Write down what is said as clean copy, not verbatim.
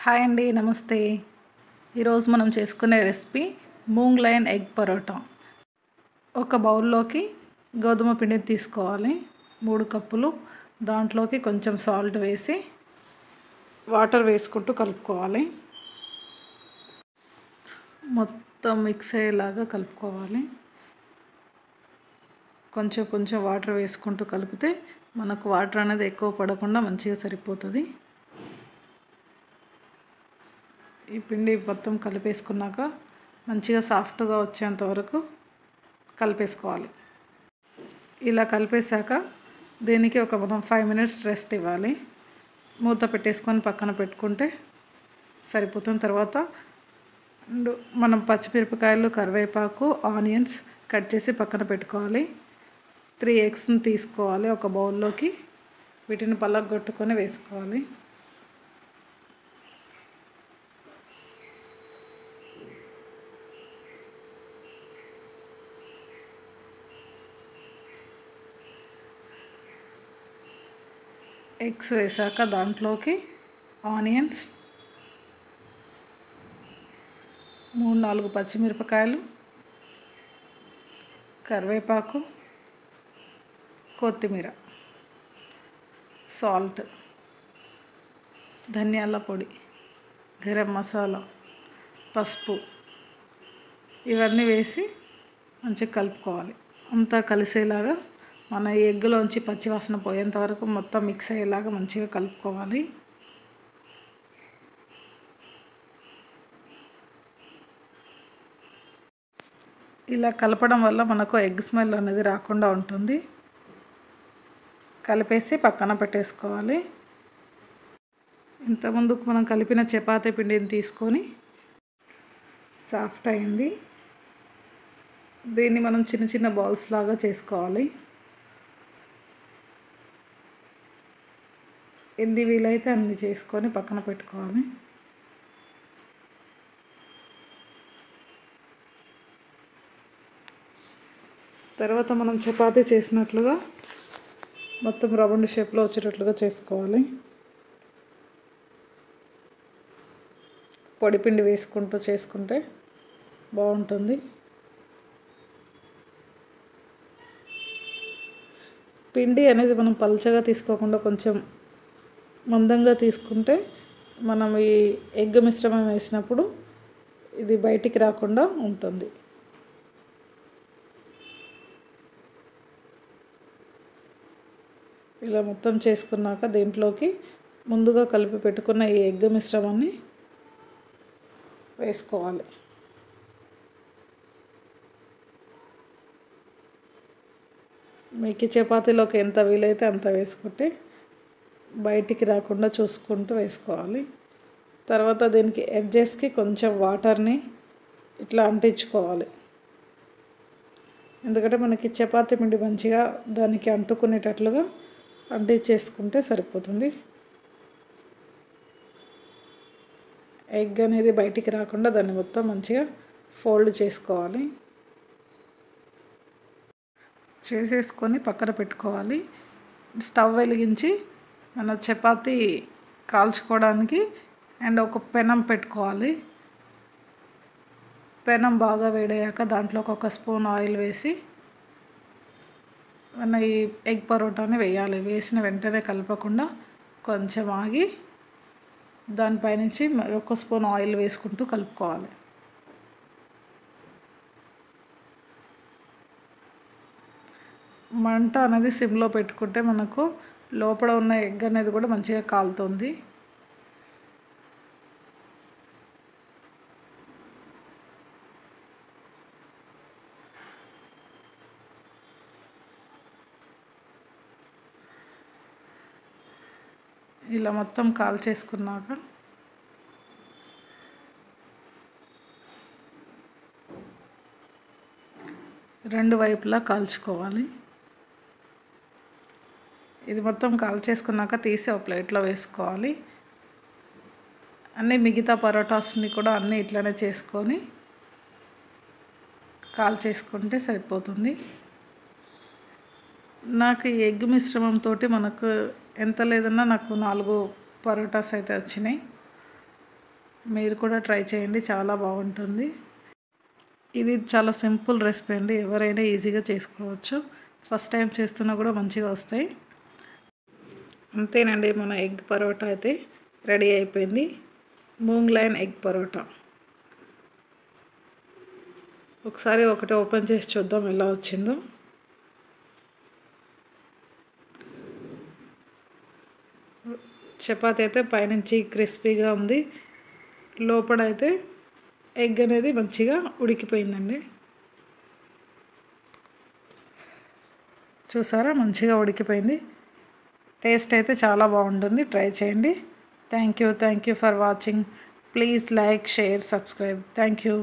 Hi అండి, నమస్తే. ఈరోజు మనం చేసుకునే recipe moong line egg paratha. ఒక బౌల్లోకి గోధుమ పిండిని తీసుకోవాలి, 3 కప్పులు. దాంట్లోకి కొంచెం సాల్ట్ వేసి వాటర్ వేసుకుంటూ కలుపుకోవాలి. మొత్తం మిక్స్ అయ్యేలాగా కలుపుకోవాలి. కొంచెం కొంచెం వాటర్ వేసుకుంటూ కలిపితే మనకు వాటర్ అనేది ఎక్కువ పడకుండా మంచిగా సరిపోతుంది. ఈ పిండి మొత్తం కలిపేసుకున్నాక మంచిగా సాఫ్ట్గా వచ్చేంత వరకు కలిపేసుకోవాలి. ఇలా కలిపేశాక దీనికి మనం 5 మినిట్స్ రెస్ట్ ఇవ్వాలి. మూత పెట్టేసుకొని పక్కన పెట్టుకుంటే సరిపోతుంది. తర్వాత మనం పచ్చిమిరపకాయలు, కరివేపాకు, ఆనియన్స్ కట్ చేసి పక్కన పెట్టుకోవాలి. 3 ఎగ్స్ని తీసుకోవాలి ఒక బౌల్లోకి. వీటిని పలగొట్టుకొని వేసుకోవాలి. ఎగ్స్ వేసాక దాంట్లోకి ఆనియన్స్, 3-4 పచ్చిమిరపకాయలు, కరివేపాకు, కొత్తిమీర, సాల్ట్, ధనియాల పొడి, గరం మసాలా, పసుపు ఇవన్నీ వేసి మంచిగా కలుపుకోవాలి. అంతా కలిసేలాగా మన ఎగ్గులోంచి పచ్చివాసన పోయేంత వరకు మొత్తం మిక్స్ అయ్యేలాగా మంచిగా కలుపుకోవాలి. ఇలా కలపడం వల్ల మనకు ఎగ్ స్మెల్ అనేది రాకుండా ఉంటుంది. కలిపేసి పక్కన పెట్టేసుకోవాలి. ఇంతకుముందుకు మనం కలిపిన చపాతీ పిండిని తీసుకొని సాఫ్ట్ అయింది. దీన్ని మనం చిన్న చిన్న బాల్స్ లాగా చేసుకోవాలి. ఎన్ని వీలైతే అన్ని చేసుకొని పక్కన పెట్టుకోవాలి. తర్వాత మనం చపాతీ చేసినట్లుగా మొత్తం రౌండ్ షేప్లో వచ్చేటట్లుగా చేసుకోవాలి. పొడిపిండి వేసుకుంటూ చేసుకుంటే బాగుంటుంది. పిండి అనేది మనం పల్చగా తీసుకోకుండా కొంచెం మందంగా తీసుకుంటే మనం ఈ ఎగ్ మిశ్రమం వేసినప్పుడు ఇది బయటికి రాకుండా ఉంటుంది. ఇలా మొత్తం చేసుకున్నాక దీంట్లోకి ముందుగా కలిపి పెట్టుకున్న ఈ ఎగ్ మిశ్రమాన్ని వేసుకోవాలి. మీకు చపాతీలోకి ఎంత వీలైతే అంత వేసుకుంటే బయటికి రాకుండా చూసుకుంటూ వేసుకోవాలి. తర్వాత దీనికి ఎడ్జెస్కి కొంచెం వాటర్ని ఇట్లా అంటించుకోవాలి. ఎందుకంటే మనకి చపాతీ పిండి మంచిగా దానికి అంటుకునేటట్లుగా అంటించేసుకుంటే సరిపోతుంది. ఎగ్ అనేది బయటికి రాకుండా దాన్ని మొత్తం మంచిగా ఫోల్డ్ చేసుకోవాలి. చేసేసుకొని పక్కన పెట్టుకోవాలి. స్టవ్ వెలిగించి మన చపాతీ కాల్చుకోవడానికి ఒక పెనం పెట్టుకోవాలి. పెనం బాగా వేడయ్యాక దాంట్లోకి 1 స్పూన్ ఆయిల్ వేసి మన ఈ ఎగ్ పరోటాని వేయాలి. వేసిన వెంటనే కలపకుండా కొంచెం ఆగి దానిపైనుంచి 1 స్పూన్ ఆయిల్ వేసుకుంటూ కలుపుకోవాలి. మంట అనేది సిమ్లో పెట్టుకుంటే మనకు లోపల ఉన్న ఎగ్ అనేది కూడా మంచిగా కాలుతుంది. ఇలా మొత్తం కాల్చేసుకున్నాక రెండు వైపులా కాల్చుకోవాలి. ఇది మొత్తం కాల్చేసుకున్నాక తీసి ఒక ప్లేట్లో వేసుకోవాలి. అన్నీ మిగతా పరోటాస్ని కూడా అన్నీ ఇట్లనే చేసుకొని కాల్చేసుకుంటే సరిపోతుంది. నాకు ఈ ఎగ్ మిశ్రమంతో మనకు ఎంత లేదన్నా నాకు 4 పరోటాస్ అయితే వచ్చినాయి. మీరు కూడా ట్రై చేయండి, చాలా బాగుంటుంది. ఇది చాలా సింపుల్ రెసిపీ అండి, ఎవరైనా ఈజీగా చేసుకోవచ్చు. ఫస్ట్ టైం చేస్తున్నా కూడా మంచిగా వస్తాయి. అంతేనండి, మన ఎగ్ పరోటా అయితే రెడీ అయిపోయింది. Moong line egg paratha. ఒకసారి ఒకటి ఓపెన్ చేసి చూద్దాం ఎలా వచ్చిందో. చపాతీ అయితే పైనుంచి క్రిస్పీగా ఉంది, లోపల అయితే ఎగ్ అనేది మంచిగా ఉడికిపోయిందండి. చూసారా, మంచిగా ఉడికిపోయింది. టేస్ట్ అయితే చాలా బాగుంటుంది, ట్రై చేయండి. Thank you for watching. Please like, share, subscribe. Thank you.